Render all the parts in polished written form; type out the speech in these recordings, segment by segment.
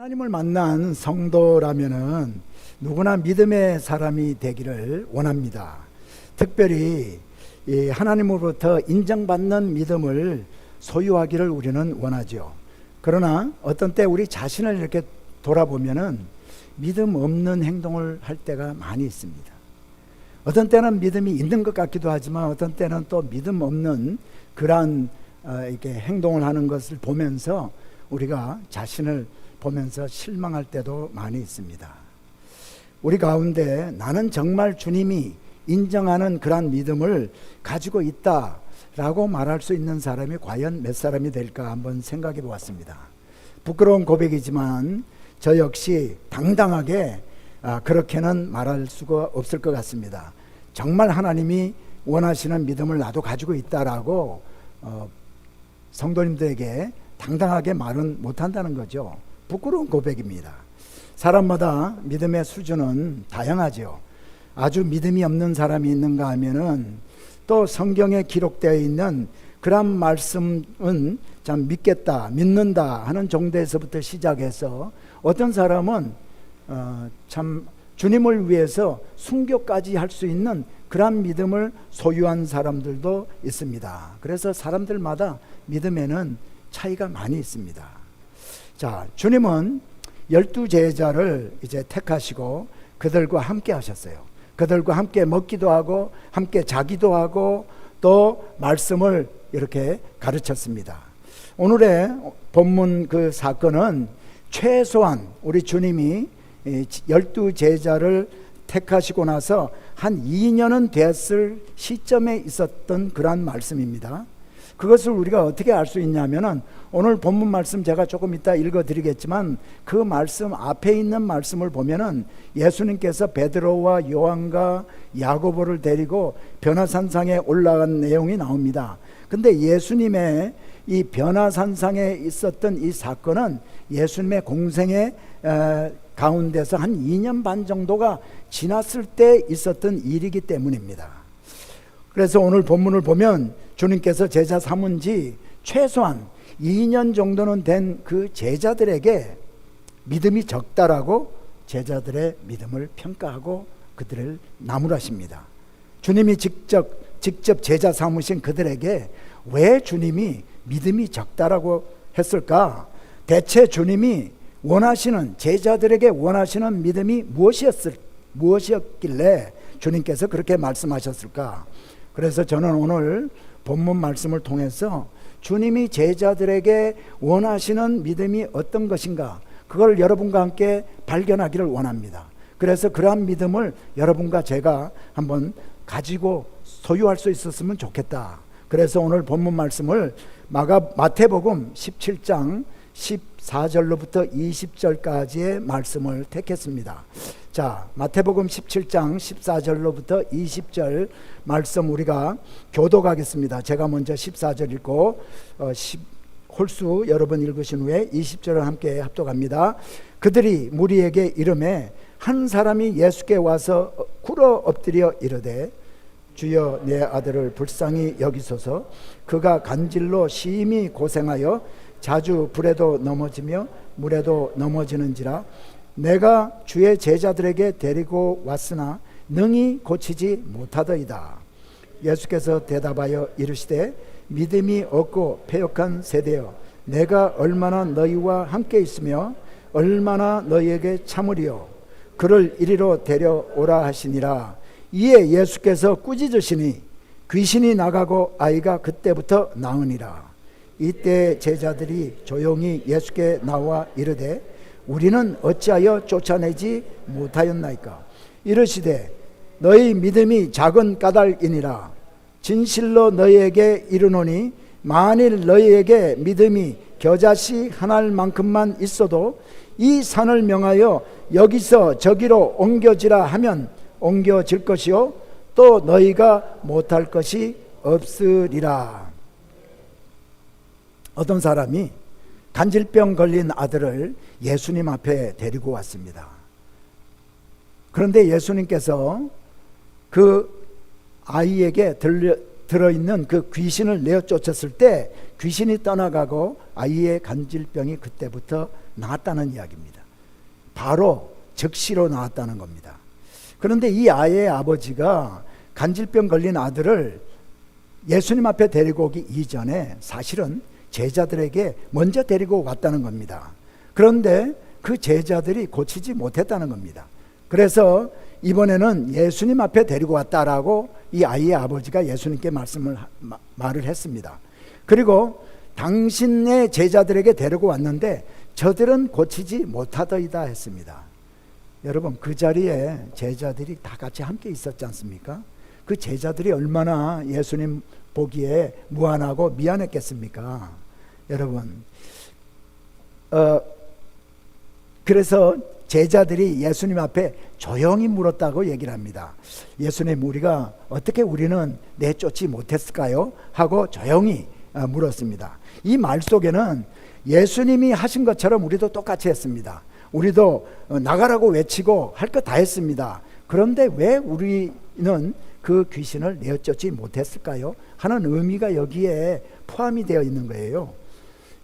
하나님을 만난 성도라면은 누구나 믿음의 사람이 되기를 원합니다. 특별히 이 하나님으로부터 인정받는 믿음을 소유하기를 우리는 원하죠. 그러나 어떤 때 우리 자신을 이렇게 돌아보면은 믿음 없는 행동을 할 때가 많이 있습니다. 어떤 때는 믿음이 있는 것 같기도 하지만 어떤 때는 또 믿음 없는 그러한 이렇게 행동을 하는 것을 보면서 우리가 자신을 보면서 실망할 때도 많이 있습니다. 우리 가운데 나는 정말 주님이 인정하는 그러한 믿음을 가지고 있다라고 말할 수 있는 사람이 과연 몇 사람이 될까 한번 생각해 보았습니다. 부끄러운 고백이지만 저 역시 당당하게 그렇게는 말할 수가 없을 것 같습니다. 정말 하나님이 원하시는 믿음을 나도 가지고 있다라고 성도님들에게 당당하게 말은 못한다는 거죠. 부끄러운 고백입니다. 사람마다 믿음의 수준은 다양하죠. 아주 믿음이 없는 사람이 있는가 하면은 또 성경에 기록되어 있는 그런 말씀은 참 믿겠다, 믿는다 하는 정도에서부터 시작해서 어떤 사람은 참 주님을 위해서 순교까지 할 수 있는 그런 믿음을 소유한 사람들도 있습니다. 그래서 사람들마다 믿음에는 차이가 많이 있습니다. 자, 주님은 12 제자를 이제 택하시고 그들과 함께 하셨어요. 그들과 함께 먹기도 하고 함께 자기도 하고 또 말씀을 이렇게 가르쳤습니다. 오늘의 본문 그 사건은 최소한 우리 주님이 12 제자를 택하시고 나서 한 2년은 됐을 시점에 있었던 그런 말씀입니다. 그것을 우리가 어떻게 알 수 있냐면은 오늘 본문 말씀 제가 조금 이따 읽어드리겠지만 그 말씀 앞에 있는 말씀을 보면은 예수님께서 베드로와 요한과 야고보를 데리고 변화산상에 올라간 내용이 나옵니다. 근데 예수님의 이 변화산상에 있었던 이 사건은 예수님의 공생의 가운데서 한 2년 반 정도가 지났을 때 있었던 일이기 때문입니다. 그래서 오늘 본문을 보면 주님께서 제자 삼은 지 최소한 2년 정도는 된 그 제자들에게 믿음이 적다라고 제자들의 믿음을 평가하고 그들을 나무라십니다. 주님이 직접 제자 삼으신 그들에게 왜 주님이 믿음이 적다라고 했을까? 대체 주님이 원하시는 제자들에게 원하시는 믿음이 무엇이었길래 주님께서 그렇게 말씀하셨을까? 그래서 저는 오늘 본문 말씀을 통해서 주님이 제자들에게 원하시는 믿음이 어떤 것인가 그걸 여러분과 함께 발견하기를 원합니다. 그래서 그러한 믿음을 여러분과 제가 한번 가지고 소유할 수 있었으면 좋겠다. 그래서 오늘 본문 말씀을 마태복음 17장 14절로부터 20절까지의 말씀을 택했습니다. 자, 마태복음 17장 14절로부터 20절 말씀 우리가 교독하겠습니다. 제가 먼저 14절 읽고 홀수 여러 번 읽으신 후에 20절을 함께 합독합니다. 그들이 무리에게 이르매 한 사람이 예수께 와서 꿇어 엎드려 이르되 주여 내 아들을 불쌍히 여기소서. 그가 간질로 심히 고생하여 자주 불에도 넘어지며 물에도 넘어지는지라. 내가 주의 제자들에게 데리고 왔으나 능히 고치지 못하더이다. 예수께서 대답하여 이르시되 믿음이 없고 패역한 세대여, 내가 얼마나 너희와 함께 있으며 얼마나 너희에게 참으리요. 그를 이리로 데려오라 하시니라. 이에 예수께서 꾸짖으시니 귀신이 나가고 아이가 그때부터 나으니라. 이때 제자들이 조용히 예수께 나와 이르되 우리는 어찌하여 쫓아내지 못하였나이까? 이르시되 너희 믿음이 작은 까닭이니라. 진실로 너희에게 이르노니 만일 너희에게 믿음이 겨자씨 하나만큼만 있어도 이 산을 명하여 여기서 저기로 옮겨지라 하면 옮겨질 것이요 또 너희가 못할 것이 없으리라. 어떤 사람이 간질병 걸린 아들을 예수님 앞에 데리고 왔습니다. 그런데 예수님께서 그 아이에게 들어있는 그 귀신을 내어 쫓았을 때 귀신이 떠나가고 아이의 간질병이 그때부터 나았다는 이야기입니다. 바로 즉시로 나왔다는 겁니다. 그런데 이 아이의 아버지가 간질병 걸린 아들을 예수님 앞에 데리고 오기 이전에 사실은 제자들에게 먼저 데리고 갔다는 겁니다. 그런데 그 제자들이 고치지 못했다는 겁니다. 그래서 이번에는 예수님 앞에 데리고 왔다라고 이 아이의 아버지가 예수님께 말을 했습니다. 그리고 당신의 제자들에게 데리고 왔는데 저들은 고치지 못하더이다 했습니다. 여러분, 그 자리에 제자들이 다 같이 함께 있었지 않습니까? 그 제자들이 얼마나 예수님 보기에 무안하고 미안했겠습니까? 여러분, 그래서 제자들이 예수님 앞에 조용히 물었다고 얘기를 합니다. 예수님, 우리는 내쫓지 못했을까요? 하고 조용히 물었습니다. 이 말 속에는 예수님이 하신 것처럼 우리도 똑같이 했습니다. 우리도 나가라고 외치고 할 것 다 했습니다. 그런데 왜 우리는 그 귀신을 내쫓지 못했을까요? 하는 의미가 여기에 포함이 되어 있는 거예요.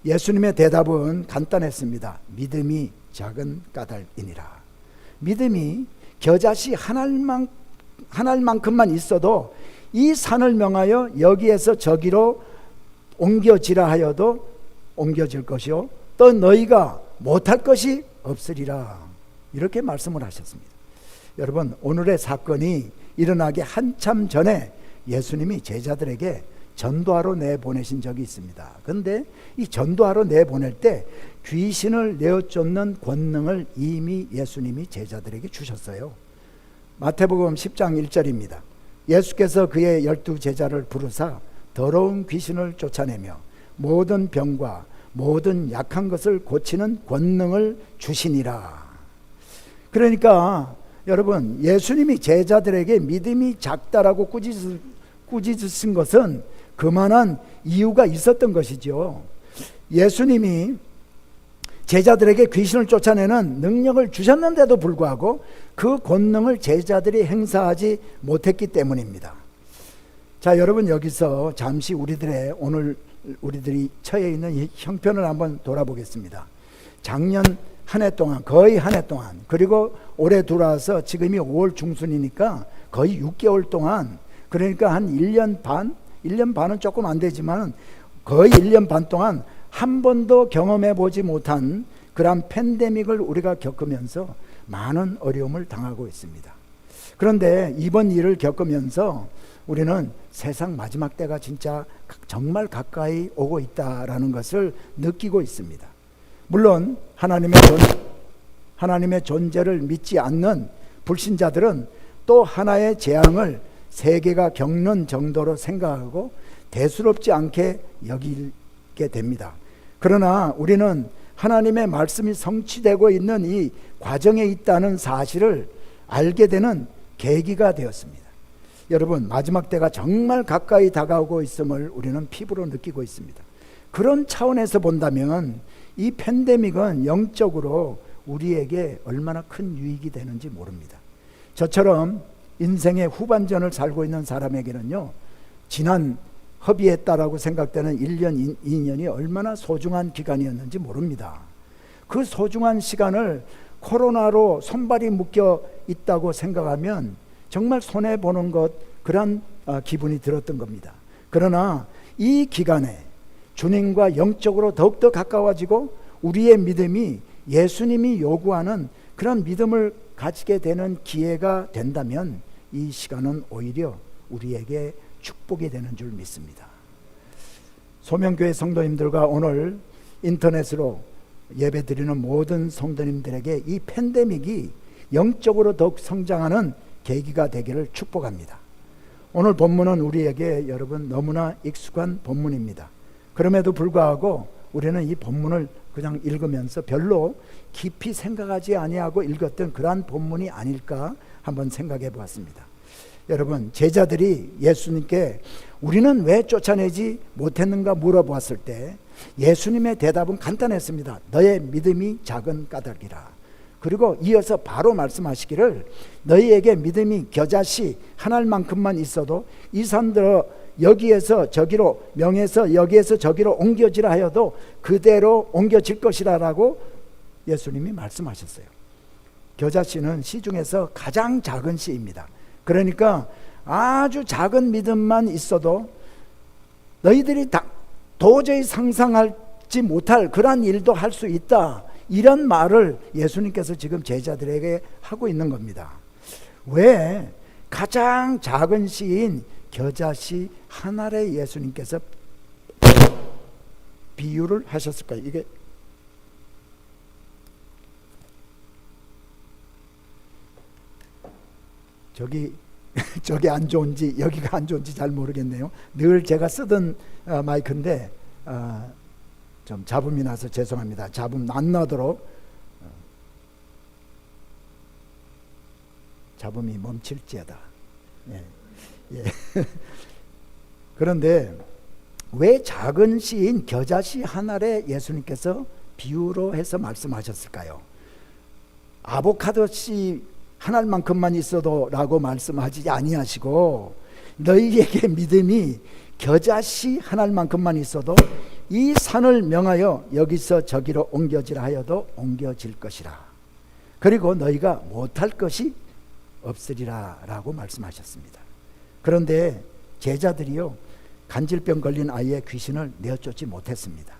예수님의 대답은 간단했습니다. 믿음이 작은 까닭이니라. 믿음이 겨자씨 한 알만큼만 있어도 이 산을 명하여 여기에서 저기로 옮겨지라 하여도 옮겨질 것이요 또 너희가 못할 것이 없으리라. 이렇게 말씀을 하셨습니다. 여러분, 오늘의 사건이 일어나기 한참 전에 예수님이 제자들에게 전도하러 내보내신 적이 있습니다. 그런데 이 전도하러 내보낼 때 귀신을 내어쫓는 권능을 이미 예수님이 제자들에게 주셨어요. 마태복음 10장 1절입니다. 예수께서 그의 12 제자를 부르사 더러운 귀신을 쫓아내며 모든 병과 모든 약한 것을 고치는 권능을 주시니라. 그러니까 여러분, 예수님이 제자들에게 믿음이 작다라고 꾸짖으신 것은 그만한 이유가 있었던 것이죠. 예수님이 제자들에게 귀신을 쫓아내는 능력을 주셨는데도 불구하고 그 권능을 제자들이 행사하지 못했기 때문입니다. 자, 여러분, 여기서 잠시 우리들이 처해 있는 이 형편을 한번 돌아보겠습니다. 작년 한 해 동안, 거의 한 해 동안, 그리고 올해 들어와서 지금이 5월 중순이니까 거의 6개월 동안, 그러니까 한 1년 반은 조금 안 되지만 거의 1년 반 동안 한 번도 경험해 보지 못한 그런 팬데믹을 우리가 겪으면서 많은 어려움을 당하고 있습니다. 그런데 이번 일을 겪으면서 우리는 세상 마지막 때가 진짜 정말 가까이 오고 있다라는 것을 느끼고 있습니다. 물론 하나님의 존재를 믿지 않는 불신자들은 또 하나의 재앙을 세계가 겪는 정도로 생각하고 대수롭지 않게 여기게 됩니다. 그러나 우리는 하나님의 말씀이 성취되고 있는 이 과정에 있다는 사실을 알게 되는 계기가 되었습니다. 여러분, 마지막 때가 정말 가까이 다가오고 있음을 우리는 피부로 느끼고 있습니다. 그런 차원에서 본다면 이 팬데믹은 영적으로 우리에게 얼마나 큰 유익이 되는지 모릅니다. 저처럼 인생의 후반전을 살고 있는 사람에게는요, 지난 허비했다라고 생각되는 1년, 2년이 얼마나 소중한 기간이었는지 모릅니다. 그 소중한 시간을 코로나로 손발이 묶여 있다고 생각하면 정말 손해보는 것, 그런 기분이 들었던 겁니다. 그러나 이 기간에 주님과 영적으로 더욱더 가까워지고 우리의 믿음이 예수님이 요구하는 그런 믿음을 가지게 되는 기회가 된다면 이 시간은 오히려 우리에게 축복이 되는 줄 믿습니다. 소명교회 성도님들과 오늘 인터넷으로 예배드리는 모든 성도님들에게 이 팬데믹이 영적으로 더욱 성장하는 계기가 되기를 축복합니다. 오늘 본문은 우리에게 여러분 너무나 익숙한 본문입니다. 그럼에도 불구하고 우리는 이 본문을 그냥 읽으면서 별로 깊이 생각하지 아니하고 읽었던 그러한 본문이 아닐까 한번 생각해 보았습니다. 여러분, 제자들이 예수님께 우리는 왜 쫓아내지 못했는가 물어보았을 때 예수님의 대답은 간단했습니다. 너의 믿음이 작은 까닭이라. 그리고 이어서 바로 말씀하시기를 너희에게 믿음이 겨자씨 한 알만큼만 있어도 이 산들어 여기에서 저기로 명해서 여기에서 저기로 옮겨지라 하여도 그대로 옮겨질 것이라고 예수님이 말씀하셨어요. 겨자씨는 씨 중에서 가장 작은 씨입니다. 그러니까 아주 작은 믿음만 있어도 너희들이 도저히 상상하지 못할 그러한 일도 할 수 있다, 이런 말을 예수님께서 지금 제자들에게 하고 있는 겁니다. 왜 가장 작은 씨인 겨자씨 하나에 예수님께서 비유를 하셨을까요? 이게 저기 안 좋은지 여기가 안 좋은지 잘 모르겠네요. 늘 제가 쓰던 마이크인데 좀 잡음이 나서 죄송합니다. 잡음 안 나도록 잡음이 멈출지어다. 예. 예. 그런데 왜 작은 씨인 겨자씨 하나에 예수님께서 비유로 해서 말씀하셨을까요? 아보카도 씨 하나만큼만 있어도 라고 말씀하지 아니하시고 너희에게 믿음이 겨자씨 하나만큼만 있어도 이 산을 명하여 여기서 저기로 옮겨지라 하여도 옮겨질 것이라. 그리고 너희가 못할 것이 없으리라 라고 말씀하셨습니다. 그런데 제자들이요, 간질병 걸린 아이의 귀신을 내어쫓지 못했습니다.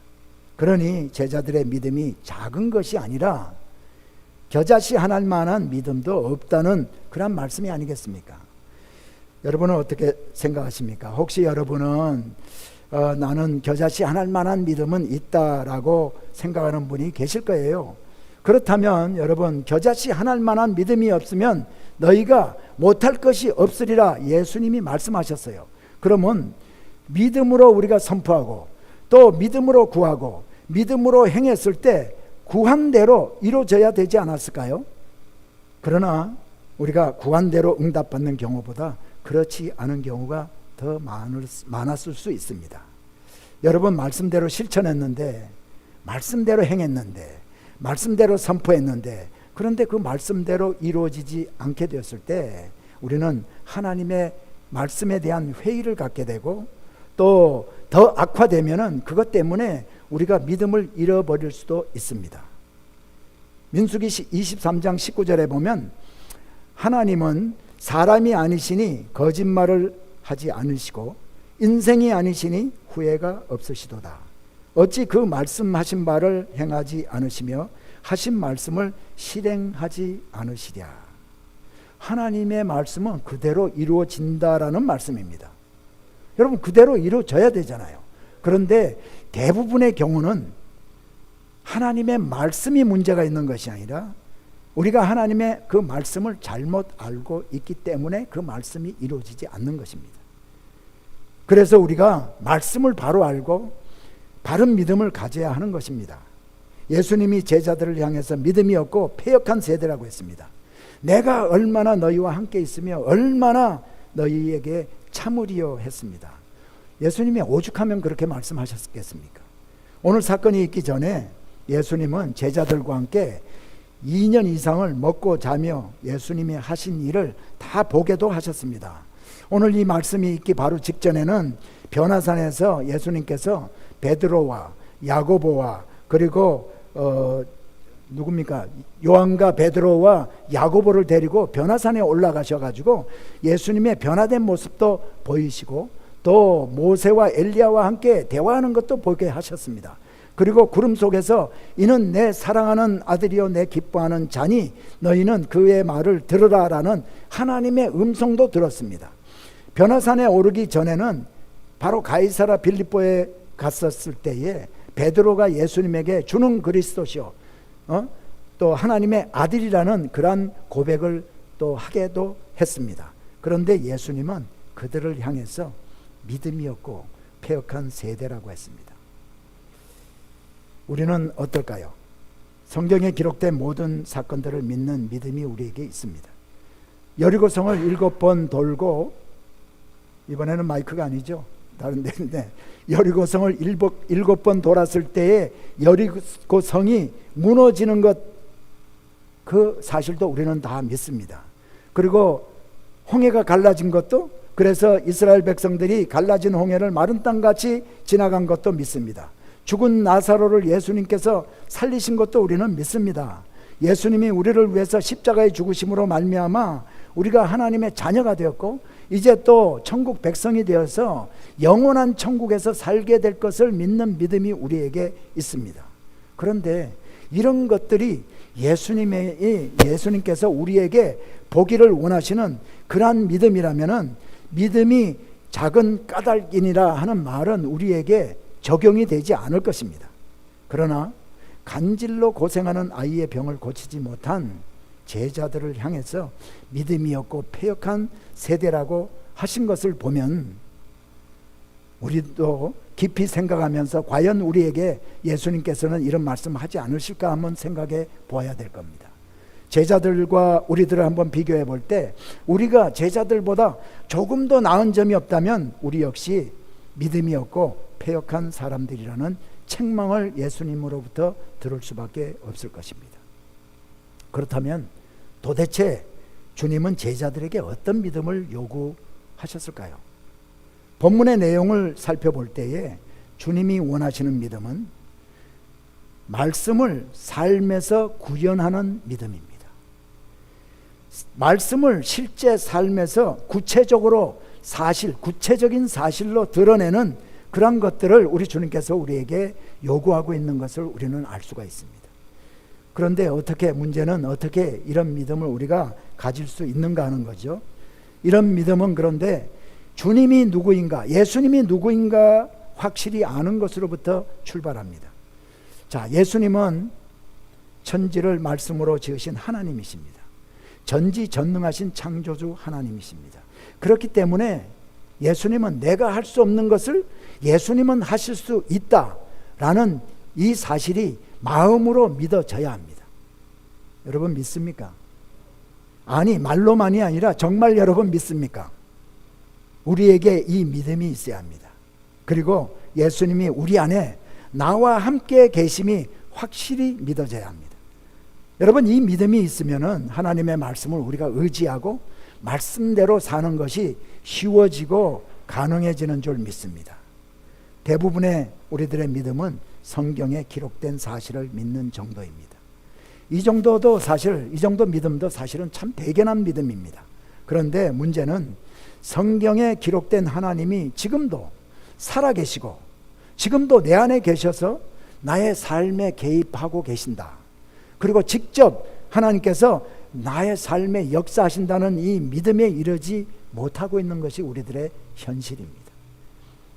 그러니 제자들의 믿음이 작은 것이 아니라 겨자씨 하나만한 믿음도 없다는 그런 말씀이 아니겠습니까? 여러분은 어떻게 생각하십니까? 혹시 여러분은 나는 겨자씨 하나만한 믿음은 있다라고 생각하는 분이 계실 거예요. 그렇다면 여러분, 겨자씨 하나만한 믿음이 없으면 너희가 못할 것이 없으리라 예수님이 말씀하셨어요. 그러면 믿음으로 우리가 선포하고 또 믿음으로 구하고 믿음으로 행했을 때 구한 대로 이루어져야 되지 않았을까요? 그러나 우리가 구한 대로 응답받는 경우보다 그렇지 않은 경우가 더 많았을 수 있습니다. 여러분, 말씀대로 실천했는데, 말씀대로 행했는데, 말씀대로 선포했는데, 그런데 그 말씀대로 이루어지지 않게 되었을 때 우리는 하나님의 말씀에 대한 회의를 갖게 되고 또 더 악화되면은 그것 때문에 우리가 믿음을 잃어버릴 수도 있습니다. 민수기 23장 19절에 보면 하나님은 사람이 아니시니 거짓말을 하지 않으시고 인생이 아니시니 후회가 없으시도다. 어찌 그 말씀하신 바를 행하지 않으시며 하신 말씀을 실행하지 않으시랴. 하나님의 말씀은 그대로 이루어진다라는 말씀입니다. 여러분, 그대로 이루어져야 되잖아요. 그런데 대부분의 경우는 하나님의 말씀이 문제가 있는 것이 아니라 우리가 하나님의 그 말씀을 잘못 알고 있기 때문에 그 말씀이 이루어지지 않는 것입니다. 그래서 우리가 말씀을 바로 알고 바른 믿음을 가져야 하는 것입니다. 예수님이 제자들을 향해서 믿음이 없고 패역한 세대라고 했습니다. 내가 얼마나 너희와 함께 있으며 얼마나 너희에게 참으리요 했습니다. 예수님이 오죽하면 그렇게 말씀하셨겠습니까? 오늘 사건이 있기 전에 예수님은 제자들과 함께 2년 이상을 먹고 자며 예수님이 하신 일을 다 보게도 하셨습니다. 오늘 이 말씀이 있기 바로 직전에는 변화산에서 예수님께서 베드로와 야고보와 그리고 누굽니까? 요한과 베드로와 야고보를 데리고 변화산에 올라가셔가지고 예수님의 변화된 모습도 보이시고 또 모세와 엘리야와 함께 대화하는 것도 보게 하셨습니다. 그리고 구름 속에서 이는 내 사랑하는 아들이요 내 기뻐하는 자니 너희는 그의 말을 들으라라는 하나님의 음성도 들었습니다. 변화산에 오르기 전에는 바로 가이사라 빌립보에 갔었을 때에 베드로가 예수님에게 주는 그리스도시요 또 하나님의 아들이라는 그러한 고백을 또 하게도 했습니다. 그런데 예수님은 그들을 향해서 믿음이 없고 패역한 세대라고 했습니다. 우리는 어떨까요? 성경에 기록된 모든 사건들을 믿는 믿음이 우리에게 있습니다. 여리고성을 7번 돌고, 이번에는 마이크가 아니죠, 다른 데인데, 여리고성을 7번 돌았을 때에 여리고성이 무너지는 것, 그 사실도 우리는 다 믿습니다. 그리고 홍해가 갈라진 것도, 그래서 이스라엘 백성들이 갈라진 홍해를 마른 땅같이 지나간 것도 믿습니다. 죽은 나사로를 예수님께서 살리신 것도 우리는 믿습니다. 예수님이 우리를 위해서 십자가에 죽으심으로 말미암아 우리가 하나님의 자녀가 되었고 이제 또 천국 백성이 되어서 영원한 천국에서 살게 될 것을 믿는 믿음이 우리에게 있습니다. 그런데 이런 것들이 예수님께서 우리에게 보기를 원하시는 그러한 믿음이라면은 믿음이 작은 까닭이니라 하는 말은 우리에게 적용이 되지 않을 것입니다. 그러나 간질로 고생하는 아이의 병을 고치지 못한 제자들을 향해서 믿음이 없고 패역한 세대라고 하신 것을 보면 우리도 깊이 생각하면서 과연 우리에게 예수님께서는 이런 말씀을 하지 않으실까 한번 생각해 보아야 될 겁니다. 제자들과 우리들을 한번 비교해 볼 때 우리가 제자들보다 조금 더 나은 점이 없다면 우리 역시 믿음이 없고 패역한 사람들이라는 책망을 예수님으로부터 들을 수밖에 없을 것입니다. 그렇다면 도대체 주님은 제자들에게 어떤 믿음을 요구하셨을까요? 본문의 내용을 살펴볼 때에 주님이 원하시는 믿음은 말씀을 삶에서 구현하는 믿음입니다. 말씀을 실제 삶에서 구체적으로 구체적인 사실로 드러내는 그런 것들을 우리 주님께서 우리에게 요구하고 있는 것을 우리는 알 수가 있습니다. 그런데 문제는 어떻게 이런 믿음을 우리가 가질 수 있는가 하는 거죠. 이런 믿음은 그런데 주님이 누구인가, 예수님이 누구인가 확실히 아는 것으로부터 출발합니다. 자, 예수님은 천지를 말씀으로 지으신 하나님이십니다. 전지전능하신 창조주 하나님이십니다. 그렇기 때문에 예수님은 내가 할 수 없는 것을 예수님은 하실 수 있다라는 이 사실이 마음으로 믿어져야 합니다. 여러분 믿습니까? 아니, 말로만이 아니라 정말 여러분 믿습니까? 우리에게 이 믿음이 있어야 합니다. 그리고 예수님이 우리 안에 나와 함께 계심이 확실히 믿어져야 합니다. 여러분, 이 믿음이 있으면은 하나님의 말씀을 우리가 의지하고 말씀대로 사는 것이 쉬워지고 가능해지는 줄 믿습니다. 대부분의 우리들의 믿음은 성경에 기록된 사실을 믿는 정도입니다. 이 정도 믿음도 사실은 참 대견한 믿음입니다. 그런데 문제는 성경에 기록된 하나님이 지금도 살아계시고 지금도 내 안에 계셔서 나의 삶에 개입하고 계신다. 그리고 직접 하나님께서 나의 삶에 역사하신다는 이 믿음에 이르지 못하고 있는 것이 우리들의 현실입니다.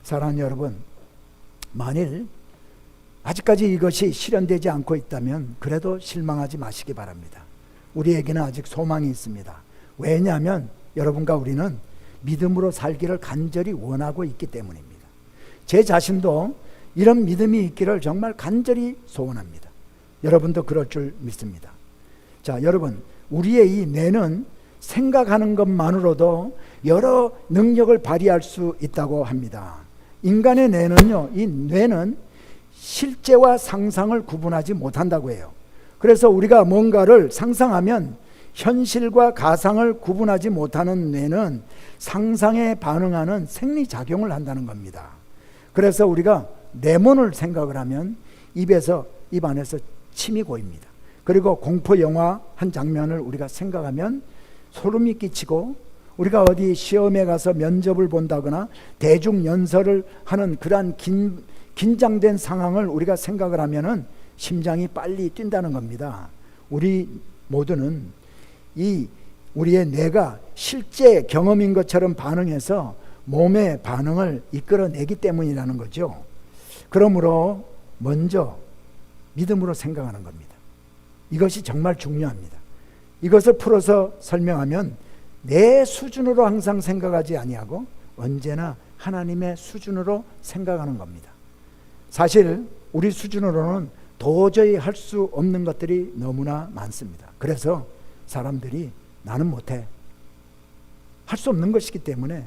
사랑하는 여러분, 만일 아직까지 이것이 실현되지 않고 있다면 그래도 실망하지 마시기 바랍니다. 우리에게는 아직 소망이 있습니다. 왜냐하면 여러분과 우리는 믿음으로 살기를 간절히 원하고 있기 때문입니다. 제 자신도 이런 믿음이 있기를 정말 간절히 소원합니다. 여러분도 그럴 줄 믿습니다. 자, 여러분, 우리의 이 뇌는 생각하는 것만으로도 여러 능력을 발휘할 수 있다고 합니다. 인간의 뇌는요, 이 뇌는 실제와 상상을 구분하지 못한다고 해요. 그래서 우리가 뭔가를 상상하면 현실과 가상을 구분하지 못하는 뇌는 상상에 반응하는 생리작용을 한다는 겁니다. 그래서 우리가 레몬을 생각을 하면 입 안에서 침이 고입니다. 그리고 공포 영화 한 장면을 우리가 생각하면 소름이 끼치고, 우리가 어디 시험에 가서 면접을 본다거나 대중 연설을 하는 그러한 긴장된 상황을 우리가 생각을 하면은 심장이 빨리 뛴다는 겁니다. 우리 모두는 우리의 뇌가 실제 경험인 것처럼 반응해서 몸의 반응을 이끌어내기 때문이라는 거죠. 그러므로 먼저 믿음으로 생각하는 겁니다. 이것이 정말 중요합니다. 이것을 풀어서 설명하면 내 수준으로 항상 생각하지 아니하고 언제나 하나님의 수준으로 생각하는 겁니다. 사실 우리 수준으로는 도저히 할 수 없는 것들이 너무나 많습니다. 그래서 사람들이 나는 못해, 할 수 없는 것이기 때문에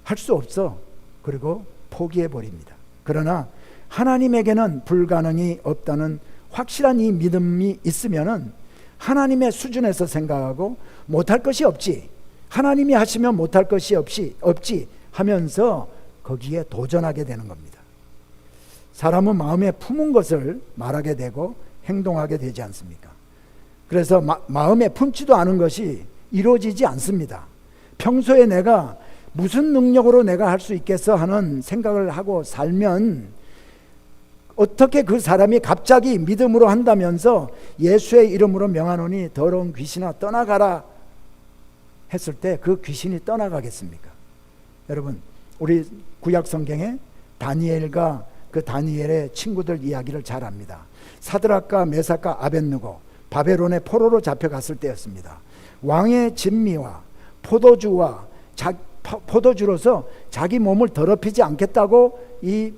할 수 없어, 그리고 포기해 버립니다. 그러나 하나님에게는 불가능이 없다는 확실한 이 믿음이 있으면은 하나님의 수준에서 생각하고 못할 것이 없지, 하나님이 하시면 못할 것이 없지 하면서 거기에 도전하게 되는 겁니다. 사람은 마음에 품은 것을 말하게 되고 행동하게 되지 않습니까? 그래서 마음에 품지도 않은 것이 이루어지지 않습니다. 평소에 내가 무슨 능력으로 내가 할 수 있겠어 하는 생각을 하고 살면 어떻게 그 사람이 갑자기 믿음으로 한다면서 예수의 이름으로 명하노니 더러운 귀신아 떠나가라 했을 때 그 귀신이 떠나가겠습니까? 여러분, 우리 구약 성경에 다니엘과 그 다니엘의 친구들 이야기를 잘 압니다. 사드락과 메삭과 아벳느고 바벨론의 포로로 잡혀갔을 때였습니다. 왕의 진미와 포도주로서 자기 몸을 더럽히지 않겠다고 이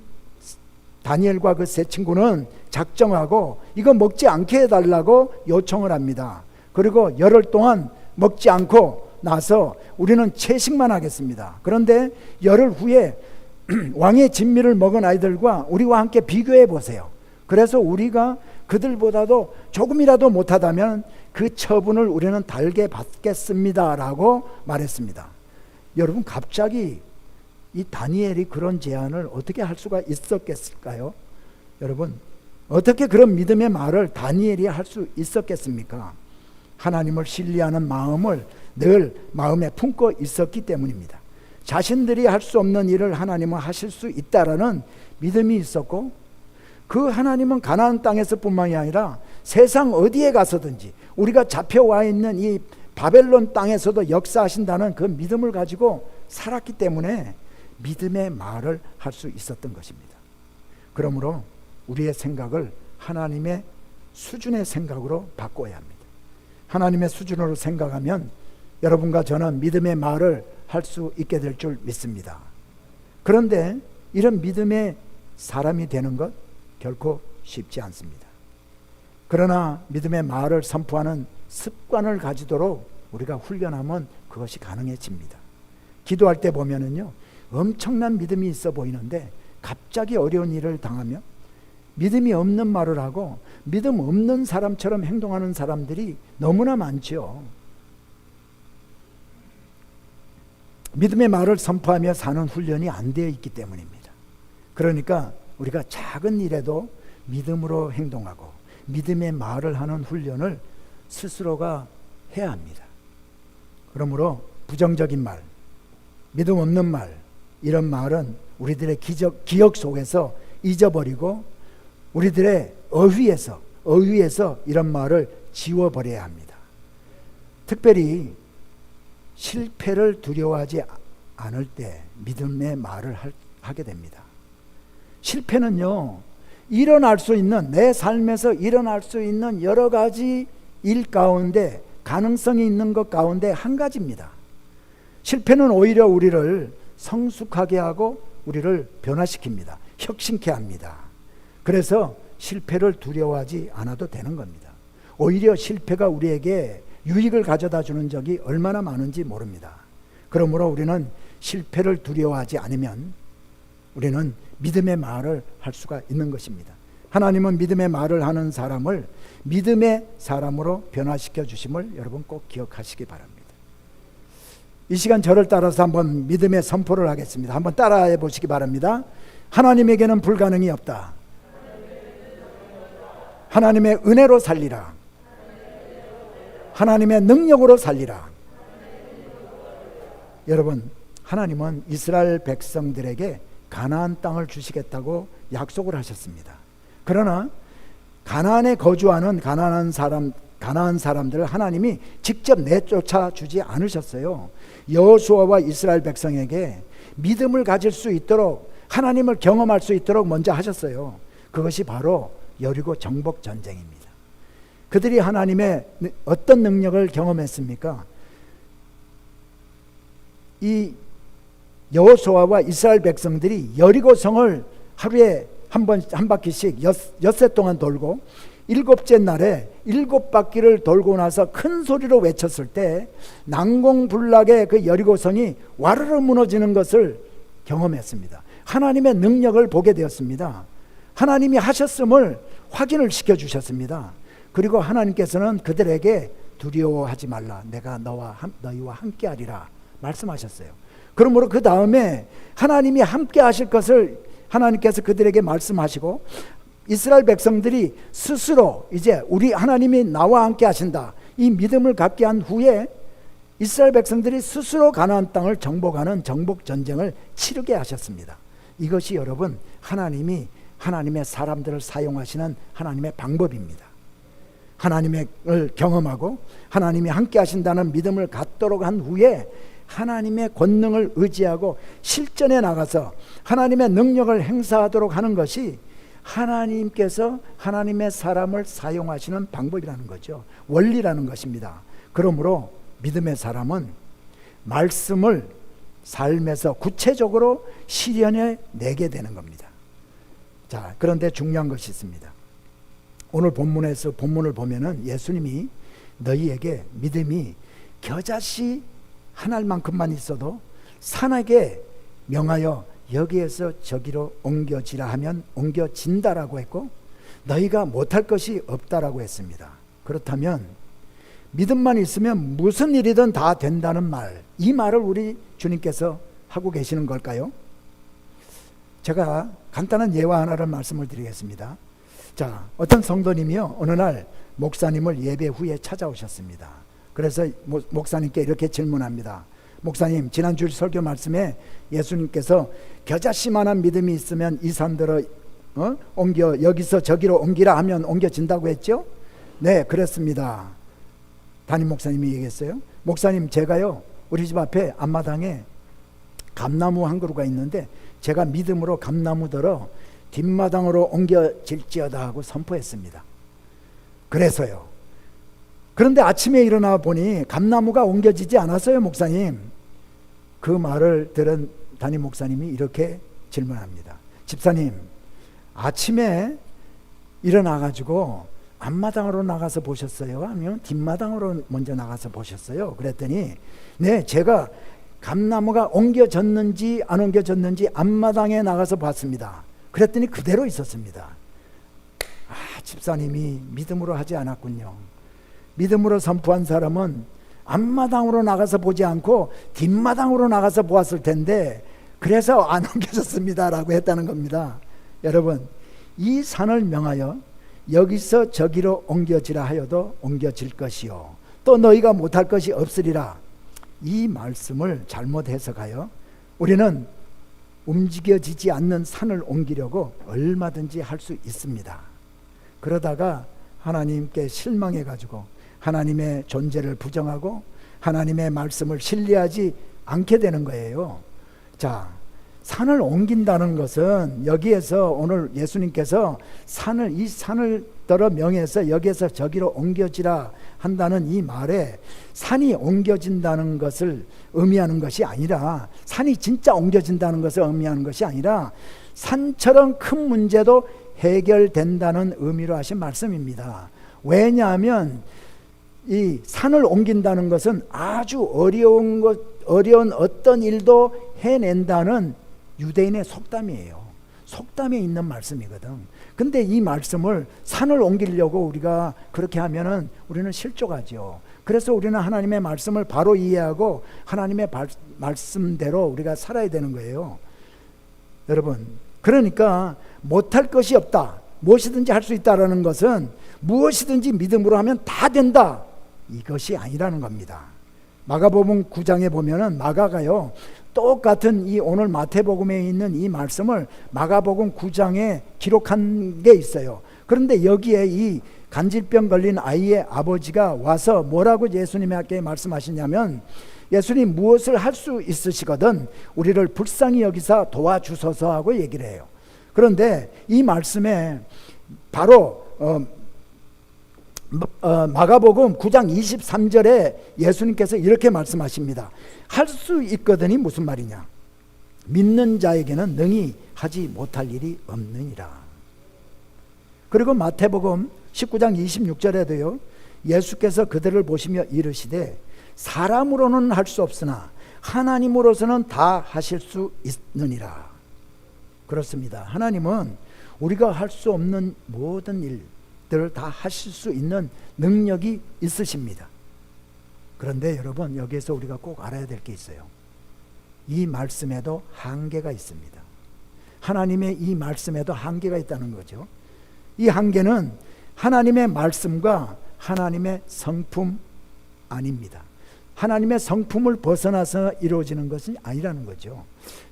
다니엘과 그 세 친구는 작정하고 이거 먹지 않게 해달라고 요청을 합니다. 그리고 열흘 동안 먹지 않고 나서 우리는 채식만 하겠습니다. 그런데 열흘 후에 왕의 진미를 먹은 아이들과 우리와 함께 비교해 보세요. 그래서 우리가 그들보다도 조금이라도 못하다면 그 처분을 우리는 달게 받겠습니다 라고 말했습니다. 여러분, 갑자기 이 다니엘이 그런 제안을 어떻게 할 수가 있었겠을까요? 여러분, 어떻게 그런 믿음의 말을 다니엘이 할 수 있었겠습니까? 하나님을 신뢰하는 마음을 늘 마음에 품고 있었기 때문입니다. 자신들이 할 수 없는 일을 하나님은 하실 수 있다라는 믿음이 있었고, 그 하나님은 가나안 땅에서 뿐만이 아니라 세상 어디에 가서든지 우리가 잡혀와 있는 이 바벨론 땅에서도 역사하신다는 그 믿음을 가지고 살았기 때문에 믿음의 말을 할 수 있었던 것입니다. 그러므로 우리의 생각을 하나님의 수준의 생각으로 바꿔야 합니다. 하나님의 수준으로 생각하면 여러분과 저는 믿음의 말을 할 수 있게 될 줄 믿습니다. 그런데 이런 믿음의 사람이 되는 것 결코 쉽지 않습니다. 그러나 믿음의 말을 선포하는 습관을 가지도록 우리가 훈련하면 그것이 가능해집니다. 기도할 때 보면은요, 엄청난 믿음이 있어 보이는데 갑자기 어려운 일을 당하며 믿음이 없는 말을 하고 믿음 없는 사람처럼 행동하는 사람들이 너무나 많죠. 믿음의 말을 선포하며 사는 훈련이 안 되어 있기 때문입니다. 그러니까 우리가 작은 일에도 믿음으로 행동하고 믿음의 말을 하는 훈련을 스스로가 해야 합니다. 그러므로 부정적인 말, 믿음 없는 말, 이런 말은 우리들의 기억 속에서 잊어버리고 우리들의 어휘에서 이런 말을 지워버려야 합니다. 특별히 실패를 두려워하지 않을 때 믿음의 말을 하게 됩니다. 실패는요, 일어날 수 있는, 내 삶에서 일어날 수 있는 여러 가지 일 가운데, 가능성이 있는 것 가운데 한 가지입니다. 실패는 오히려 우리를 성숙하게 하고 우리를 변화시킵니다. 혁신케 합니다. 그래서 실패를 두려워하지 않아도 되는 겁니다. 오히려 실패가 우리에게 유익을 가져다 주는 적이 얼마나 많은지 모릅니다. 그러므로 우리는 실패를 두려워하지 않으면 우리는 믿음의 말을 할 수가 있는 것입니다. 하나님은 믿음의 말을 하는 사람을 믿음의 사람으로 변화시켜 주심을 여러분 꼭 기억하시기 바랍니다. 이 시간 저를 따라서 한번 믿음의 선포를 하겠습니다. 한번 따라해 보시기 바랍니다. 하나님에게는 불가능이 없다. 하나님의 은혜로 살리라. 하나님의 능력으로 살리라. 여러분, 하나님은 이스라엘 백성들에게 가나안 땅을 주시겠다고 약속을 하셨습니다. 그러나 가나안에 거주하는 가나안 사람들을 하나님이 직접 내쫓아 주지 않으셨어요. 여호수아와 이스라엘 백성에게 믿음을 가질 수 있도록, 하나님을 경험할 수 있도록 먼저 하셨어요. 그것이 바로 여리고 정복 전쟁입니다. 그들이 하나님의 어떤 능력을 경험했습니까? 이 여호수아와 이스라엘 백성들이 여리고성을 하루에 한 바퀴씩 엿새 동안 돌고, 일곱째 날에 7바퀴를 돌고 나서 큰 소리로 외쳤을 때 난공불락의 그 여리고성이 와르르 무너지는 것을 경험했습니다. 하나님의 능력을 보게 되었습니다. 하나님이 하셨음을 확인을 시켜주셨습니다. 그리고 하나님께서는 그들에게 두려워하지 말라, 내가 너희와 함께하리라 말씀하셨어요. 그러므로 그 다음에 하나님이 함께 하실 것을 하나님께서 그들에게 말씀하시고, 이스라엘 백성들이 스스로 이제 우리 하나님이 나와 함께 하신다, 이 믿음을 갖게 한 후에 이스라엘 백성들이 스스로 가나안 땅을 정복하는 정복 전쟁을 치르게 하셨습니다. 이것이 여러분 하나님이 하나님의 사람들을 사용하시는 하나님의 방법입니다. 하나님을 경험하고 하나님이 함께 하신다는 믿음을 갖도록 한 후에 하나님의 권능을 의지하고 실전에 나가서 하나님의 능력을 행사하도록 하는 것이 하나님께서 하나님의 사람을 사용하시는 방법이라는 거죠. 원리라는 것입니다. 그러므로 믿음의 사람은 말씀을 삶에서 구체적으로 실현해 내게 되는 겁니다. 자, 그런데 중요한 것이 있습니다. 오늘 본문을 보면은 예수님이 너희에게 믿음이 겨자씨 한 알만큼만 있어도 산에게 명하여 여기에서 저기로 옮겨지라 하면 옮겨진다라고 했고, 너희가 못할 것이 없다라고 했습니다. 그렇다면 믿음만 있으면 무슨 일이든 다 된다는 말, 이 말을 우리 주님께서 하고 계시는 걸까요? 제가 간단한 예화 하나를 말씀을 드리겠습니다. 자, 어떤 성도님이요, 어느 날 목사님을 예배 후에 찾아오셨습니다. 그래서 목사님께 이렇게 질문합니다. 목사님, 지난주 설교 말씀에 예수님께서 겨자씨만한 믿음이 있으면 이 산들을 옮겨 여기서 저기로 옮기라 하면 옮겨진다고 했죠? 네, 그렇습니다. 담임 목사님이 얘기했어요. 목사님, 제가요 우리 집 앞에 앞마당에 감나무 한 그루가 있는데 제가 믿음으로 감나무 들어 뒷마당으로 옮겨질지어다 하고 선포했습니다. 그래서요. 그런데 아침에 일어나 보니 감나무가 옮겨지지 않았어요, 목사님. 그 말을 들은 담임 목사님이 이렇게 질문합니다. 집사님, 아침에 일어나가지고 앞마당으로 나가서 보셨어요? 아니면 뒷마당으로 먼저 나가서 보셨어요? 그랬더니 네, 제가 감나무가 옮겨졌는지 안 옮겨졌는지 앞마당에 나가서 봤습니다. 그랬더니 그대로 있었습니다. 아, 집사님이 믿음으로 하지 않았군요. 믿음으로 선포한 사람은 앞마당으로 나가서 보지 않고 뒷마당으로 나가서 보았을 텐데 그래서 안 옮겨졌습니다 라고 했다는 겁니다. 여러분, 이 산을 명하여 여기서 저기로 옮겨지라 하여도 옮겨질 것이요 또 너희가 못할 것이 없으리라, 이 말씀을 잘못 해석하여 우리는 움직여지지 않는 산을 옮기려고 얼마든지 할 수 있습니다. 그러다가 하나님께 실망해 가지고 하나님의 존재를 부정하고 하나님의 말씀을 신뢰하지 않게 되는 거예요. 자, 산을 옮긴다는 것은 여기에서 오늘 예수님께서 이 산을 들어 명해서 여기에서 저기로 옮겨지라 한다는 이 말에 산이 옮겨진다는 것을 의미하는 것이 아니라, 산이 진짜 옮겨진다는 것을 의미하는 것이 아니라 산처럼 큰 문제도 해결된다는 의미로 하신 말씀입니다. 왜냐하면 이 산을 옮긴다는 것은 아주 어려운 어떤 일도 해낸다는 유대인의 속담이에요. 속담에 있는 말씀이거든. 근데 이 말씀을 산을 옮기려고 우리가 그렇게 하면은 우리는 실족하죠. 그래서 우리는 하나님의 말씀을 바로 이해하고 하나님의 말씀대로 우리가 살아야 되는 거예요. 여러분, 그러니까 못할 것이 없다, 무엇이든지 할 수 있다라는 것은 무엇이든지 믿음으로 하면 다 된다, 이것이 아니라는 겁니다. 마가복음 9장에 보면은 마가가요 똑같은 이 오늘 마태복음에 있는 이 말씀을 마가복음 9장에 기록한 게 있어요. 그런데 여기에 이 간질병 걸린 아이의 아버지가 와서 뭐라고 예수님에게 말씀하시냐면, 예수님 무엇을 할 수 있으시거든 우리를 불쌍히 여기사 도와주소서 하고 얘기를 해요. 그런데 이 말씀에 바로 마가복음 9장 23절에 예수님께서 이렇게 말씀하십니다. 할 수 있거든이 무슨 말이냐? 믿는 자에게는 능히 하지 못할 일이 없느니라. 그리고 마태복음 19장 26절에도요 예수께서 그들을 보시며 이르시되 사람으로는 할 수 없으나 하나님으로서는 다 하실 수 있느니라. 그렇습니다. 하나님은 우리가 할 수 없는 모든 일들을 다 하실 수 있는 능력이 있으십니다. 그런데 여러분, 여기에서 우리가 꼭 알아야 될 게 있어요. 이 말씀에도 한계가 있습니다. 하나님의 이 말씀에도 한계가 있다는 거죠. 이 한계는 하나님의 말씀과 하나님의 성품 아닙니다. 하나님의 성품을 벗어나서 이루어지는 것이 아니라는 거죠.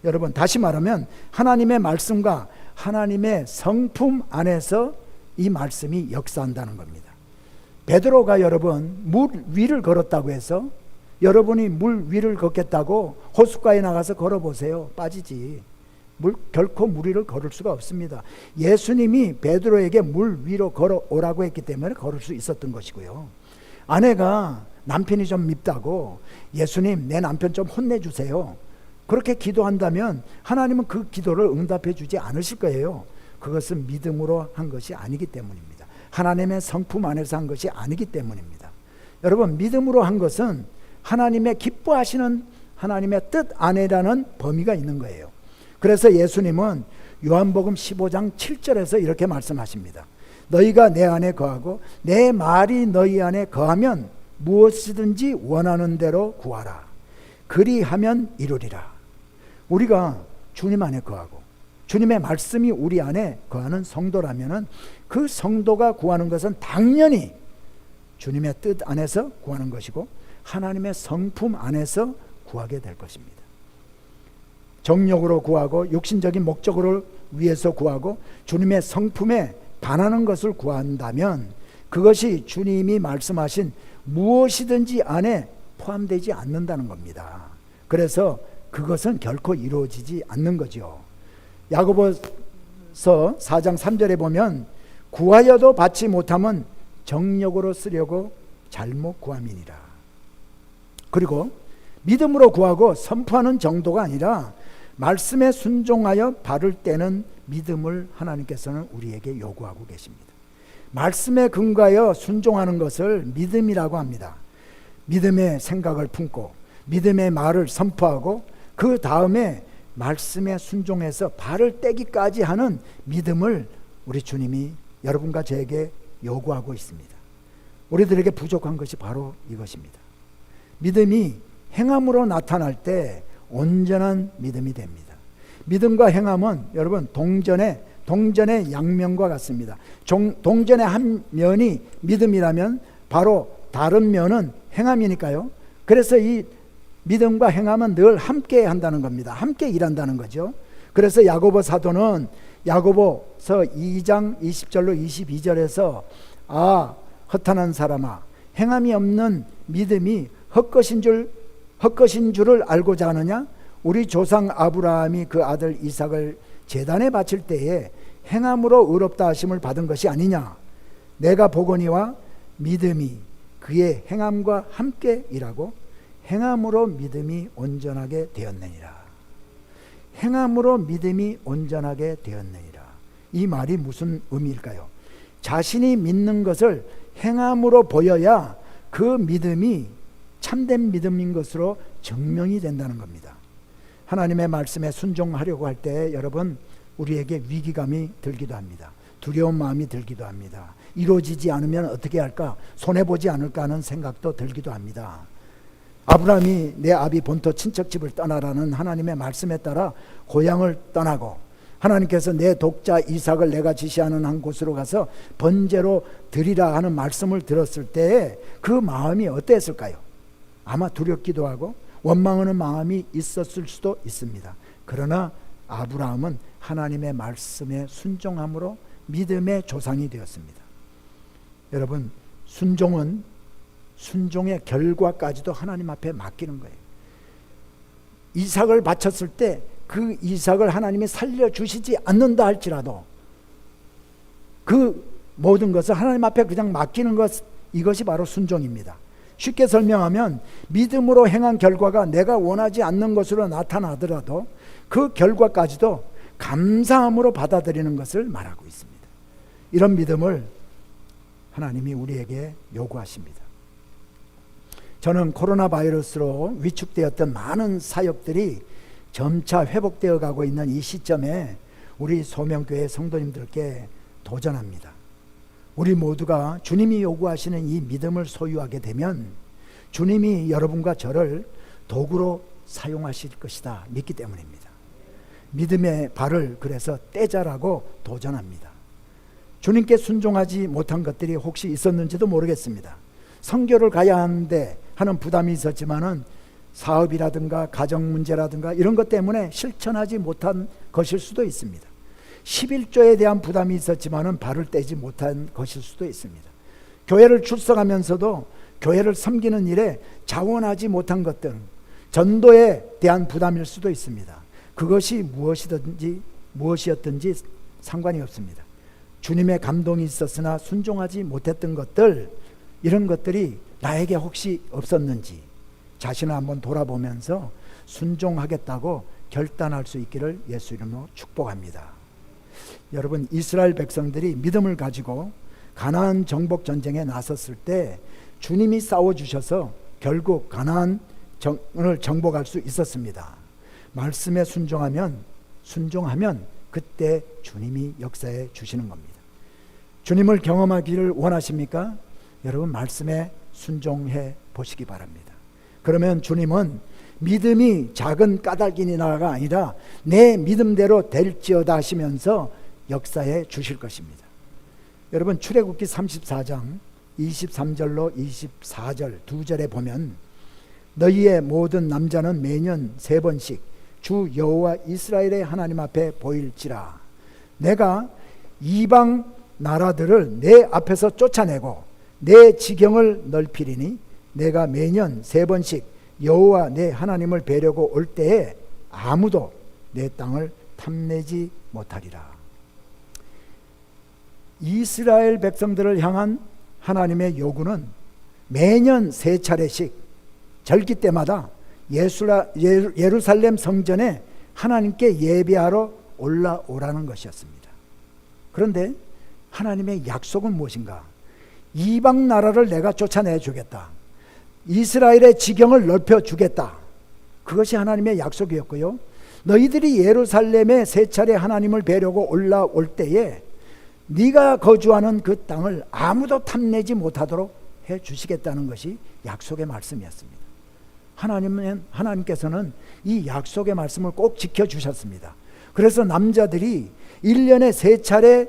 여러분, 다시 말하면 하나님의 말씀과 하나님의 성품 안에서 이 말씀이 역사한다는 겁니다. 베드로가 여러분 물 위를 걸었다고 해서 여러분이 물 위를 걷겠다고 호숫가에 나가서 걸어보세요. 빠지지. 결코 물 위를 걸을 수가 없습니다. 예수님이 베드로에게 물 위로 걸어오라고 했기 때문에 걸을 수 있었던 것이고요. 아내가 남편이 좀 밉다고 예수님 내 남편 좀 혼내주세요, 그렇게 기도한다면 하나님은 그 기도를 응답해 주지 않으실 거예요. 그것은 믿음으로 한 것이 아니기 때문입니다. 하나님의 성품 안에서 한 것이 아니기 때문입니다. 여러분, 믿음으로 한 것은 하나님의 기뻐하시는 하나님의 뜻 안에라는 범위가 있는 거예요. 그래서 예수님은 요한복음 15장 7절에서 이렇게 말씀하십니다. 너희가 내 안에 거하고 내 말이 너희 안에 거하면 무엇이든지 원하는 대로 구하라. 그리하면 이루리라. 우리가 주님 안에 거하고 주님의 말씀이 우리 안에 거하는 성도라면 그 성도가 구하는 것은 당연히 주님의 뜻 안에서 구하는 것이고 하나님의 성품 안에서 구하게 될 것입니다. 정욕으로 구하고 육신적인 목적을 위해서 구하고 주님의 성품에 반하는 것을 구한다면 그것이 주님이 말씀하신 무엇이든지 안에 포함되지 않는다는 겁니다. 그래서 그것은 결코 이루어지지 않는 거죠. 야고보서 4장 3절에 보면 구하여도 받지 못하면 정욕으로 쓰려고 잘못 구함이니라. 그리고 믿음으로 구하고 선포하는 정도가 아니라 말씀에 순종하여 발을 떼는 믿음을 하나님께서는 우리에게 요구하고 계십니다. 말씀에 근거하여 순종하는 것을 믿음이라고 합니다. 믿음의 생각을 품고 믿음의 말을 선포하고 그 다음에 말씀에 순종해서 발을 떼기까지 하는 믿음을 우리 주님이 여러분과 저에게 요구하고 있습니다. 우리들에게 부족한 것이 바로 이것입니다. 믿음이 행함으로 나타날 때 온전한 믿음이 됩니다. 믿음과 행함은 여러분 동전의 양면과 같습니다. 동전의 한 면이 믿음이라면 바로 다른 면은 행함이니까요. 그래서 이 믿음과 행함은 늘 함께 한다는 겁니다. 함께 일한다는 거죠. 그래서 야고보 사도는 야고보서 2장 20절로 22절에서 허탄한 사람아, 행함이 없는 믿음이 헛것인 줄을 알고자 하느냐? 우리 조상 아브라함이 그 아들 이삭을 제단에 바칠 때에 행함으로 의롭다 하심을 받은 것이 아니냐? 내가 보거니와 믿음이 그의 행함과 함께 일하고 행함으로 믿음이 온전하게 되었느니라. 행함으로 믿음이 온전하게 되었느니라. 이 말이 무슨 의미일까요? 자신이 믿는 것을 행함으로 보여야 그 믿음이 참된 믿음인 것으로 증명이 된다는 겁니다. 하나님의 말씀에 순종하려고 할 때 여러분 우리에게 위기감이 들기도 합니다. 두려운 마음이 들기도 합니다. 이루어지지 않으면 어떻게 할까? 손해보지 않을까 하는 생각도 들기도 합니다. 아브라함이 내 아비 본토 친척집을 떠나라는 하나님의 말씀에 따라 고향을 떠나고 하나님께서 내 독자 이삭을 내가 지시하는 한 곳으로 가서 번제로 드리라 하는 말씀을 들었을 때 그 마음이 어땠을까요? 아마 두렵기도 하고 원망하는 마음이 있었을 수도 있습니다. 그러나 아브라함은 하나님의 말씀에 순종함으로 믿음의 조상이 되었습니다. 여러분, 순종의 결과까지도 하나님 앞에 맡기는 거예요. 이삭을 바쳤을 때 그 이삭을 하나님이 살려주시지 않는다 할지라도 그 모든 것을 하나님 앞에 그냥 맡기는 것, 이것이 바로 순종입니다. 쉽게 설명하면 믿음으로 행한 결과가 내가 원하지 않는 것으로 나타나더라도 그 결과까지도 감사함으로 받아들이는 것을 말하고 있습니다. 이런 믿음을 하나님이 우리에게 요구하십니다. 저는 코로나 바이러스로 위축되었던 많은 사역들이 점차 회복되어 가고 있는 이 시점에 우리 소명교회 성도님들께 도전합니다. 우리 모두가 주님이 요구하시는 이 믿음을 소유하게 되면 주님이 여러분과 저를 도구로 사용하실 것이다 믿기 때문입니다. 믿음의 발을 그래서 떼자라고 도전합니다. 주님께 순종하지 못한 것들이 혹시 있었는지도 모르겠습니다. 선교를 가야 하는데 하는 부담이 있었지만은 사업이라든가 가정 문제라든가 이런 것 때문에 실천하지 못한 것일 수도 있습니다. 11조에 대한 부담이 있었지만은 발을 떼지 못한 것일 수도 있습니다. 교회를 출석하면서도 교회를 섬기는 일에 자원하지 못한 것들, 전도에 대한 부담일 수도 있습니다. 그것이 무엇이었든지 상관이 없습니다. 주님의 감동이 있었으나 순종하지 못했던 것들, 이런 것들이 나에게 혹시 없었는지 자신을 한번 돌아보면서 순종하겠다고 결단할 수 있기를 예수 이름으로 축복합니다. 여러분, 이스라엘 백성들이 믿음을 가지고 가나안 정복 전쟁에 나섰을 때 주님이 싸워주셔서 결국 가나안을 정복할 수 있었습니다. 말씀에 순종하면 그때 주님이 역사해 주시는 겁니다. 주님을 경험하기를 원하십니까? 여러분, 말씀에 순종해 보시기 바랍니다. 그러면 주님은 믿음이 작은 까닭이나가 아니라 내 믿음대로 될지어다 하시면서 역사해 주실 것입니다. 여러분, 출애굽기 34장 23절로 24절 두 절에 보면 너희의 모든 남자는 매년 3번씩 주 여호와 이스라엘의 하나님 앞에 보일지라. 내가 이방 나라들을 내 앞에서 쫓아내고 내 지경을 넓히리니 내가 매년 3번씩 여호와 내 하나님을 뵈려고 올 때에 아무도 내 땅을 탐내지 못하리라. 이스라엘 백성들을 향한 하나님의 요구는 매년 3차례씩 절기 때마다 예루살렘 성전에 하나님께 예배하러 올라오라는 것이었습니다. 그런데 하나님의 약속은 무엇인가? 이방 나라를 내가 쫓아내 주겠다. 이스라엘의 지경을 넓혀 주겠다. 그것이 하나님의 약속이었고요. 너희들이 예루살렘에 3차례 하나님을 뵈려고 올라올 때에 네가 거주하는 그 땅을 아무도 탐내지 못하도록 해 주시겠다는 것이 약속의 말씀이었습니다. 하나님께서는 이 약속의 말씀을 꼭 지켜주셨습니다. 그래서 남자들이 1년에 3차례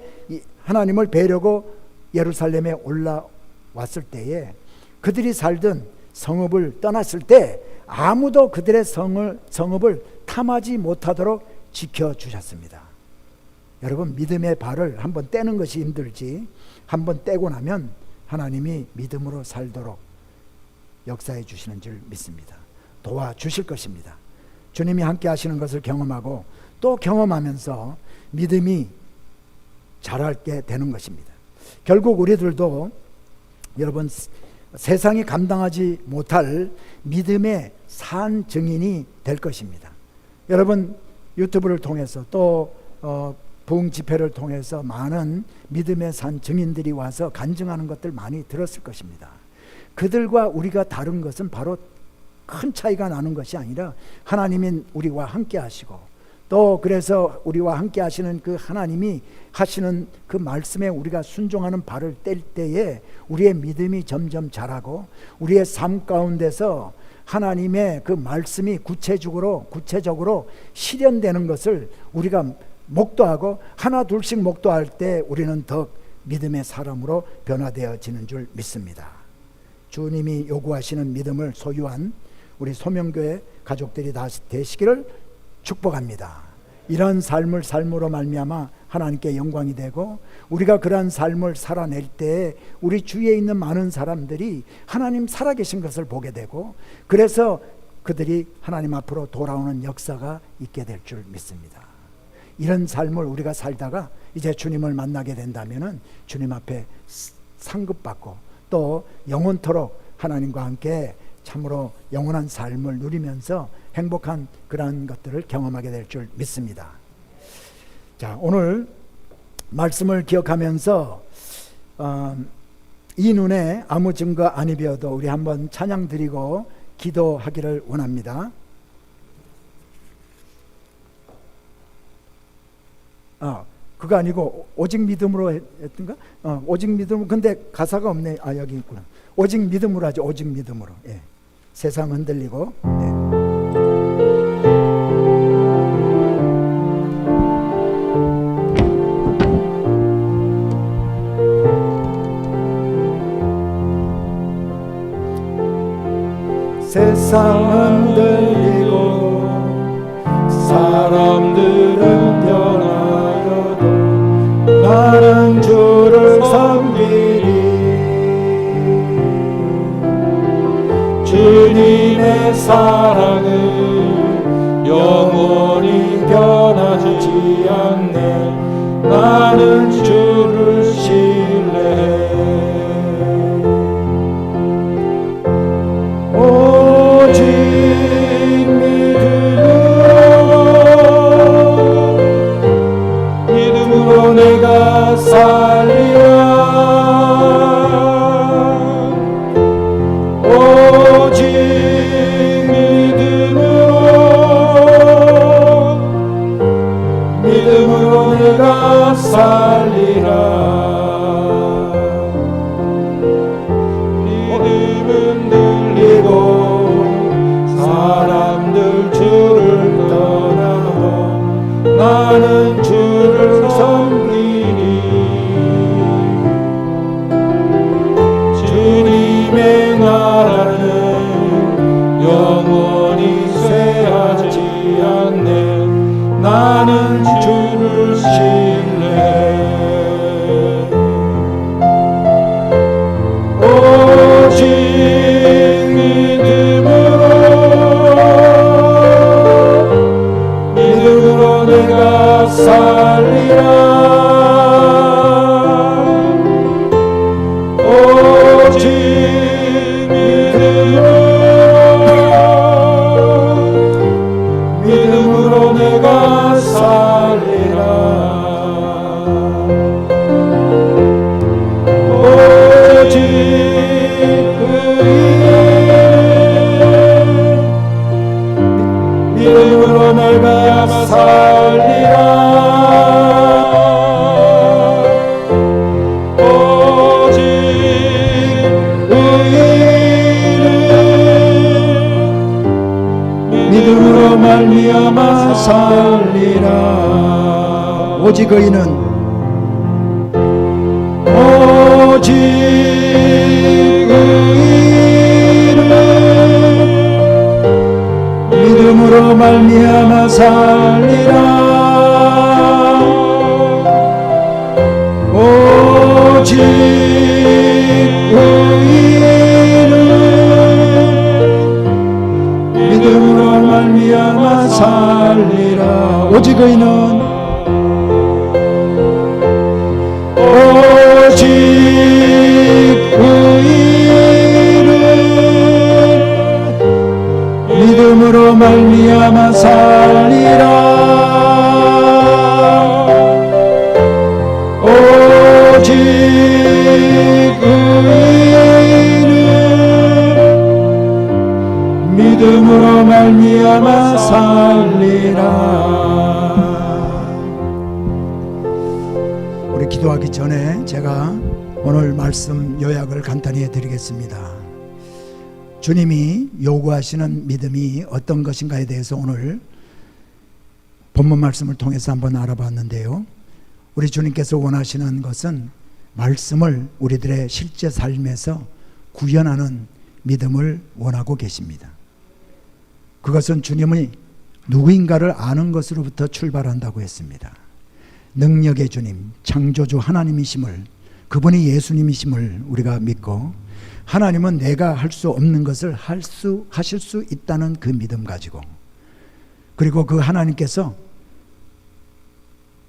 하나님을 뵈려고 예루살렘에 올라왔을 때에 그들이 살던 성읍을 떠났을 때 아무도 그들의 성읍을 탐하지 못하도록 지켜주셨습니다. 여러분, 믿음의 발을 한번 떼는 것이 힘들지 한번 떼고 나면 하나님이 믿음으로 살도록 역사해 주시는 줄 믿습니다. 도와주실 것입니다. 주님이 함께 하시는 것을 경험하고 또 경험하면서 믿음이 자라게 되는 것입니다. 결국 우리들도 여러분, 세상이 감당하지 못할 믿음의 산 증인이 될 것입니다. 여러분, 유튜브를 통해서 또 부흥 집회를 통해서 많은 믿음의 산 증인들이 와서 간증하는 것들 많이 들었을 것입니다. 그들과 우리가 다른 것은 바로 큰 차이가 나는 것이 아니라 하나님이 우리와 함께 하시고 또 그래서 우리와 함께 하시는 그 하나님이 하시는 그 말씀에 우리가 순종하는 발을 뗄 때에 우리의 믿음이 점점 자라고 우리의 삶 가운데서 하나님의 그 말씀이 구체적으로 실현되는 것을 우리가 목도하고 하나 둘씩 목도할 때 우리는 더 믿음의 사람으로 변화되어지는 줄 믿습니다. 주님이 요구하시는 믿음을 소유한 우리 소명교회 가족들이 다 되시기를 축복합니다. 이러한 삶으로 말미암아 하나님께 영광이 되고 우리가 그러한 삶을 살아낼 때 우리 주위에 있는 많은 사람들이 하나님 살아계신 것을 보게 되고 그래서 그들이 하나님 앞으로 돌아오는 역사가 있게 될 줄 믿습니다. 이런 삶을 우리가 살다가 이제 주님을 만나게 된다면 주님 앞에 상급받고 또 영원토록 하나님과 함께 참으로 영원한 삶을 누리면서 행복한 그러한 것들을 경험하게 될 줄 믿습니다. 자, 오늘 말씀을 기억하면서 이 눈에 아무 증거 아니 비어도 우리 한번 찬양 드리고 기도하기를 원합니다. 그거 아니고 오직 믿음으로 했던가? 오직 믿음으로. 근데 가사가 없네. 여기 있구나. 오직 믿음으로 하죠. 오직 믿음으로. 예. 세상 흔들리고. 예. 세상 흔들리고 사람들은 변하여도 나는 주를 섬기리. 주님의 사랑은 영원히 변하지 않네. 나는 주를 신뢰해. 오직 믿음으로 내가 살리라. 오직 믿음으로 내가 살리라. 믿음은 들리고 사람들 주를 떠나도 나는 주를 섬기리. 주님의 나라는 영원히 쇠하지 않네. 나는 주를 신뢰해. 오직 믿음으로 내가 살리라. 오직 믿음으로 내가 살리라. 오직 믿음으로 내가 살리라. 오직 믿음으로 말미암아 살리라. 오직 의인은 오직 의인은 믿음으로 말미암아 살리라. 오직 의인은 믿음으로 말미암아 살리라. 오직 의인은 오직 의인은 믿음으로 말미암아 살리라. 오직 의인은 믿음으로 말미암아 살리라. 우리 기도하기 전에 제가 오늘 말씀 요약을 간단히 해드리겠습니다. 주님이 요구하시는 믿음이 어떤 것인가에 대해서 오늘 본문 말씀을 통해서 한번 알아봤는데요. 우리 주님께서 원하시는 것은 말씀을 우리들의 실제 삶에서 구현하는 믿음을 원하고 계십니다. 그것은 주님이 누구인가를 아는 것으로부터 출발한다고 했습니다. 능력의 주님, 창조주 하나님이심을, 그분이 예수님이심을 우리가 믿고, 하나님은 내가 할 수 없는 것을 하실 수 있다는 그 믿음 가지고, 그리고 그 하나님께서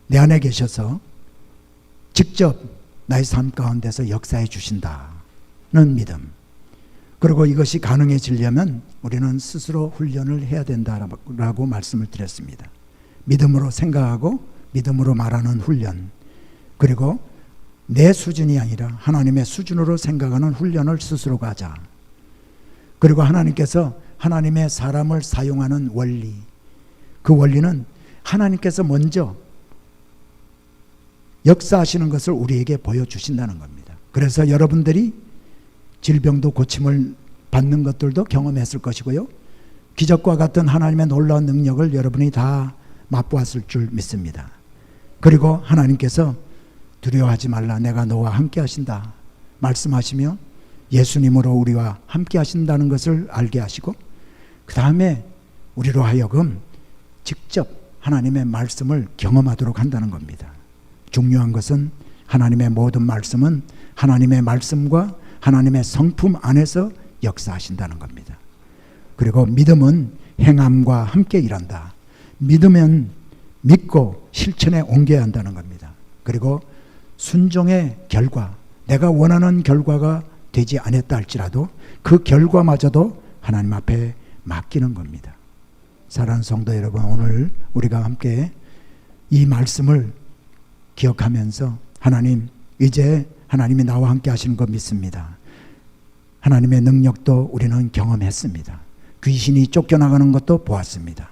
내 안에 계셔서 직접 나의 삶 가운데서 역사해 주신다는 믿음, 그리고 이것이 가능해지려면 우리는 스스로 훈련을 해야 된다라고 말씀을 드렸습니다. 믿음으로 생각하고 믿음으로 말하는 훈련, 그리고 내 수준이 아니라 하나님의 수준으로 생각하는 훈련을 스스로가 하자. 그리고 하나님께서 하나님의 사람을 사용하는 원리, 그 원리는 하나님께서 먼저 역사하시는 것을 우리에게 보여주신다는 겁니다. 그래서 여러분들이 질병도 고침을 받는 것들도 경험했을 것이고요, 기적과 같은 하나님의 놀라운 능력을 여러분이 다 맛보았을 줄 믿습니다. 그리고 하나님께서 두려워하지 말라, 내가 너와 함께 하신다 말씀하시며 예수님으로 우리와 함께 하신다는 것을 알게 하시고, 그 다음에 우리로 하여금 직접 하나님의 말씀을 경험하도록 한다는 겁니다. 중요한 것은 하나님의 모든 말씀은 하나님의 말씀과 하나님의 성품 안에서 역사하신다는 겁니다. 그리고 믿음은 행함과 함께 일한다. 믿으면 믿고 실천에 옮겨야 한다는 겁니다. 그리고 순종의 결과, 내가 원하는 결과가 되지 않았다 할지라도 그 결과마저도 하나님 앞에 맡기는 겁니다. 사랑하는 성도 여러분, 오늘 우리가 함께 이 말씀을 기억하면서 하나님, 이제 하나님이 나와 함께 하시는 거 믿습니다. 하나님의 능력도 우리는 경험했습니다. 귀신이 쫓겨나가는 것도 보았습니다.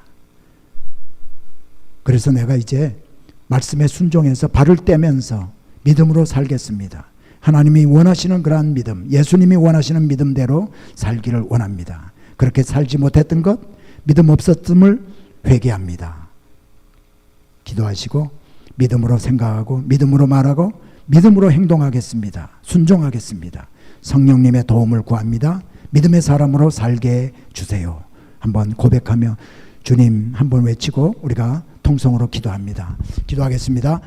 그래서 내가 이제 말씀에 순종해서 발을 떼면서 믿음으로 살겠습니다. 하나님이 원하시는 그러한 믿음, 예수님이 원하시는 믿음대로 살기를 원합니다. 그렇게 살지 못했던 것, 믿음 없었음을 회개합니다. 기도하시고 믿음으로 생각하고 믿음으로 말하고 믿음으로 행동하겠습니다. 순종하겠습니다. 성령님의 도움을 구합니다. 믿음의 사람으로 살게 해주세요. 한번 고백하며 주님 한번 외치고 우리가 통성으로 기도합니다. 기도하겠습니다.